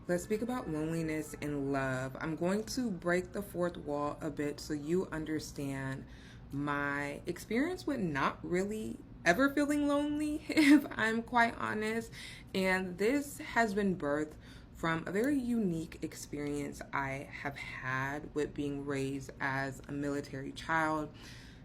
Let's speak about loneliness and love. I'm going to break the fourth wall a bit so you understand my experience with not really ever feeling lonely, if I'm quite honest. And this has been birthed from a very unique experience I have had with being raised as a military child.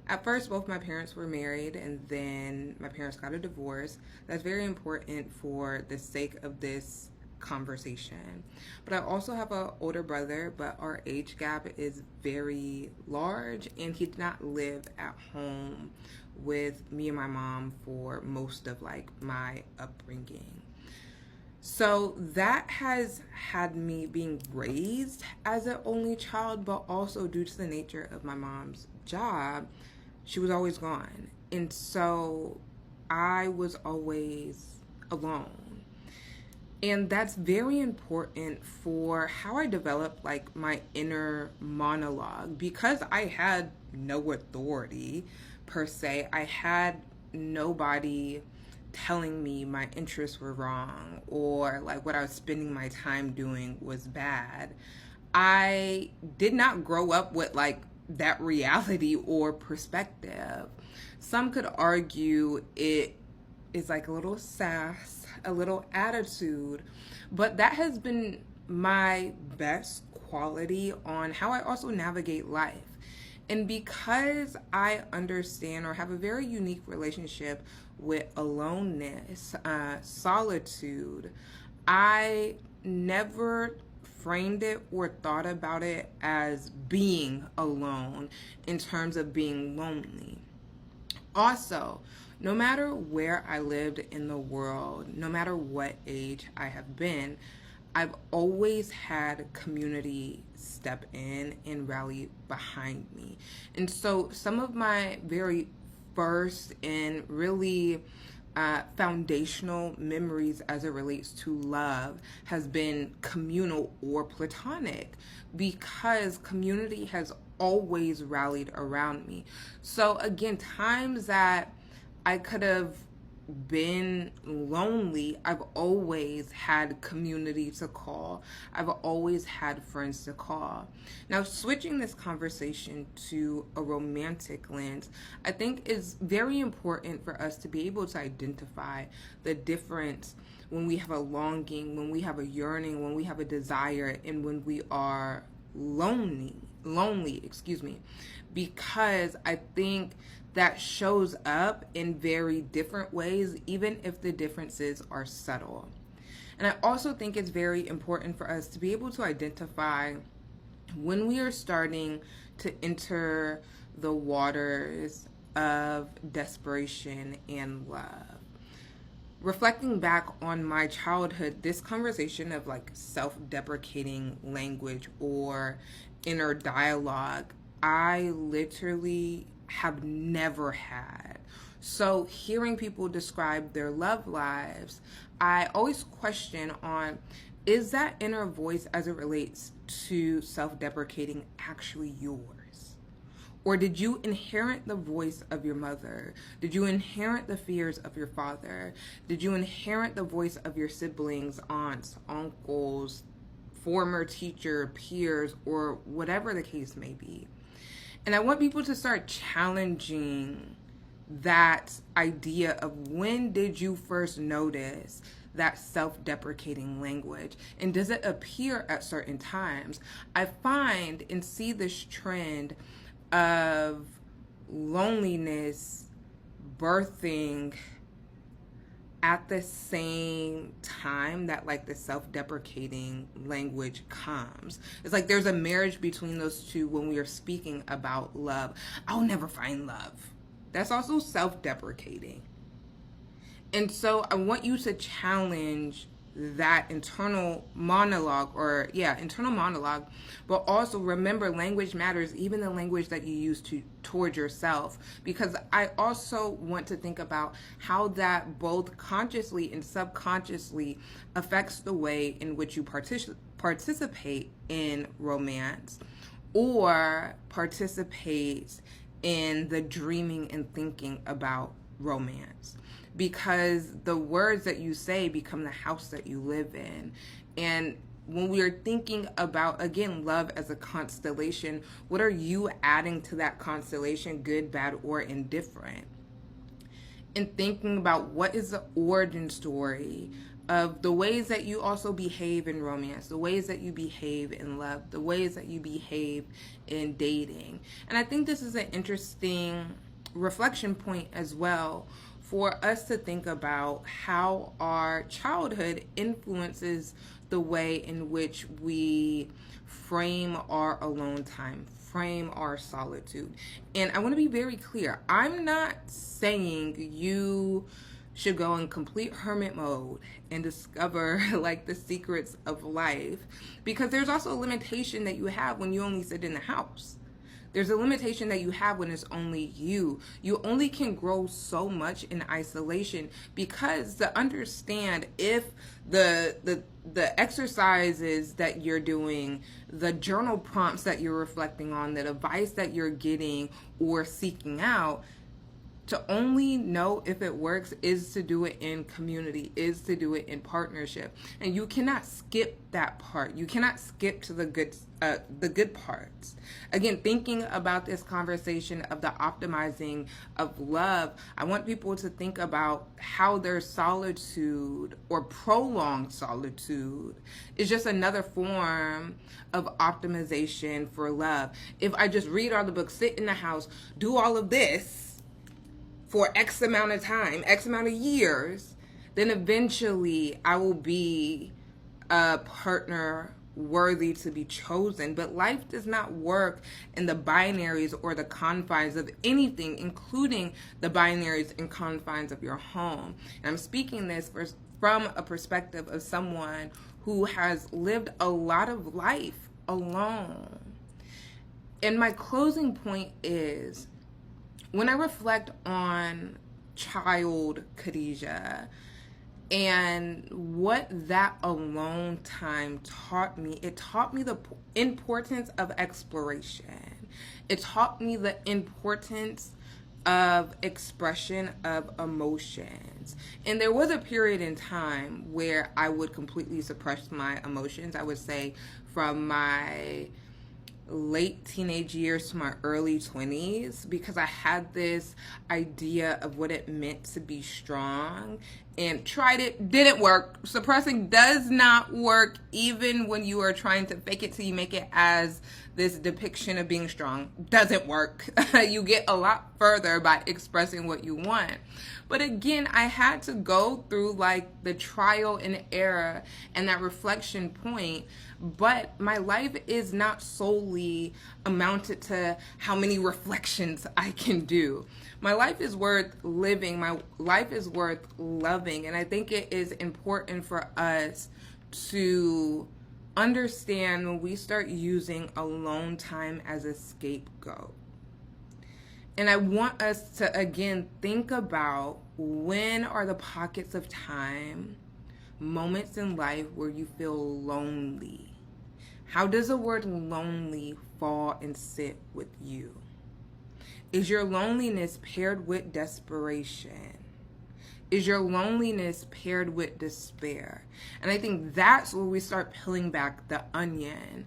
At first, both my parents were married, and then my parents got a divorce. That's very important for the sake of this conversation. But I also have an older brother, but our age gap is very large, and he did not live at home with me and my mom for most of like my upbringing. So that has had me being raised as an only child, but also due to the nature of my mom's job, she was always gone. And so I was always alone. And that's very important for how I develop like my inner monologue because I had no authority per se. I had nobody telling me my interests were wrong or like what I was spending my time doing was bad. I did not grow up with like that reality or perspective. Some could argue it is like a little sass, a little attitude, but that has been my best quality on how I also navigate life. And because I understand or have a very unique relationship with aloneness, solitude, I never framed it or thought about it as being alone in terms of being lonely. Also, no matter where I lived in the world, no matter what age I have been, I've always had community step in and rally behind me. And so some of my very first and really foundational memories as it relates to love has been communal or platonic because community has always rallied around me. So again, times that I could have been lonely, I've always had community to call. I've always had friends to call. Now, switching this conversation to a romantic lens, I think is very important for us to be able to identify the difference when we have a longing, when we have a yearning, when we have a desire, and when we are lonely, because I think that shows up in very different ways, even if the differences are subtle. And I also think it's very important for us to be able to identify when we are starting to enter the waters of desperation and love. Reflecting back on my childhood, this conversation of like self-deprecating language or inner dialogue, I literally have never had. So hearing people describe their love lives, I always question on, is that inner voice as it relates to self-deprecating actually yours? Or did you inherit the voice of your mother? Did you inherit the fears of your father? Did you inherit the voice of your siblings, aunts, uncles, former teacher, peers, or whatever the case may be? And I want people to start challenging that idea of when did you first notice that self-deprecating language, and does it appear at certain times? I find and see this trend of loneliness birthing at the same time that like the self-deprecating language comes. It's like there's a marriage between those two when we are speaking about love. I'll never find love. That's also self-deprecating. And so I want you to challenge that internal monologue, but also remember language matters, even the language that you use towards yourself, because I also want to think about how that both consciously and subconsciously affects the way in which you participate in romance or participate in the dreaming and thinking about romance, because the words that you say become the house that you live in. And when we are thinking about, again, love as a constellation, what are you adding to that constellation, good, bad, or indifferent? And thinking about what is the origin story of the ways that you also behave in romance, the ways that you behave in love, the ways that you behave in dating. And I think this is an interesting reflection point as well for us to think about how our childhood influences the way in which we frame our alone time, frame our solitude. And I want to be very clear. I'm not saying you should go in complete hermit mode and discover like the secrets of life, because there's also a limitation that you have when you only sit in the house. There's a limitation that you have when it's only you. You only can grow so much in isolation, because to understand if the exercises that you're doing, the journal prompts that you're reflecting on, the advice that you're getting or seeking out, to only know if it works is to do it in community, is to do it in partnership. And you cannot skip that part. You cannot skip to the good parts. Again, thinking about this conversation of the optimizing of love, I want people to think about how their solitude or prolonged solitude is just another form of optimization for love. If I just read all the books, sit in the house, do all of this for X amount of time, X amount of years, then eventually I will be a partner worthy to be chosen. But life does not work in the binaries or the confines of anything, including the binaries and confines of your home. And I'm speaking this from a perspective of someone who has lived a lot of life alone. And my closing point is, when I reflect on child Khadijah and what that alone time taught me, it taught me the importance of exploration. It taught me the importance of expression of emotions. And there was a period in time where I would completely suppress my emotions. I would say from my late teenage years to my early 20s, because I had this idea of what it meant to be strong and tried it, didn't work. Suppressing does not work, even when you are trying to fake it till you make it as this depiction of being strong. Doesn't work. You get a lot further by expressing what you want. But again, I had to go through like the trial and error and that reflection point. But my life is not solely amounted to how many reflections I can do. My life is worth living. My life is worth loving. And I think it is important for us to understand when we start using alone time as a scapegoat. And I want us to, again, think about when are the pockets of time, moments in life where you feel lonely. How does the word lonely fall and sit with you? Is your loneliness paired with desperation? Is your loneliness paired with despair? And I think that's where we start peeling back the onion.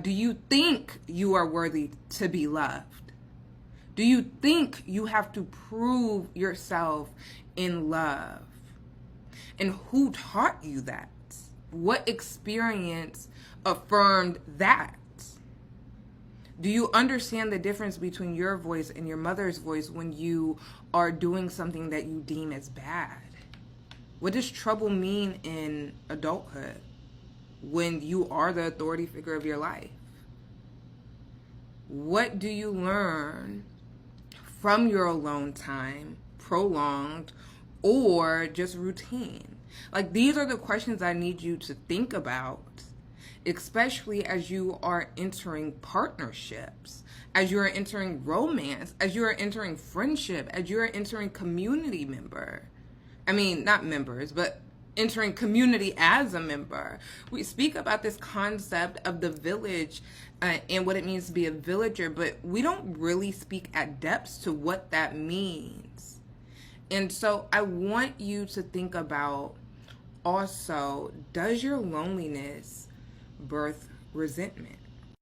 Do you think you are worthy to be loved? Do you think you have to prove yourself in love? And who taught you that? What experience affirmed that? Do you understand the difference between your voice and your mother's voice when you are doing something that you deem as bad? What does trouble mean in adulthood when you are the authority figure of your life? What do you learn from your alone time, prolonged or just routine? Like, these are the questions I need you to think about, especially as you are entering partnerships, as you are entering romance, as you are entering friendship, as you are entering community member. I mean, not members, but entering community as a member. We speak about this concept of the village and what it means to be a villager, but we don't really speak at depths to what that means. And so I want you to think about also, does your loneliness birth resentment.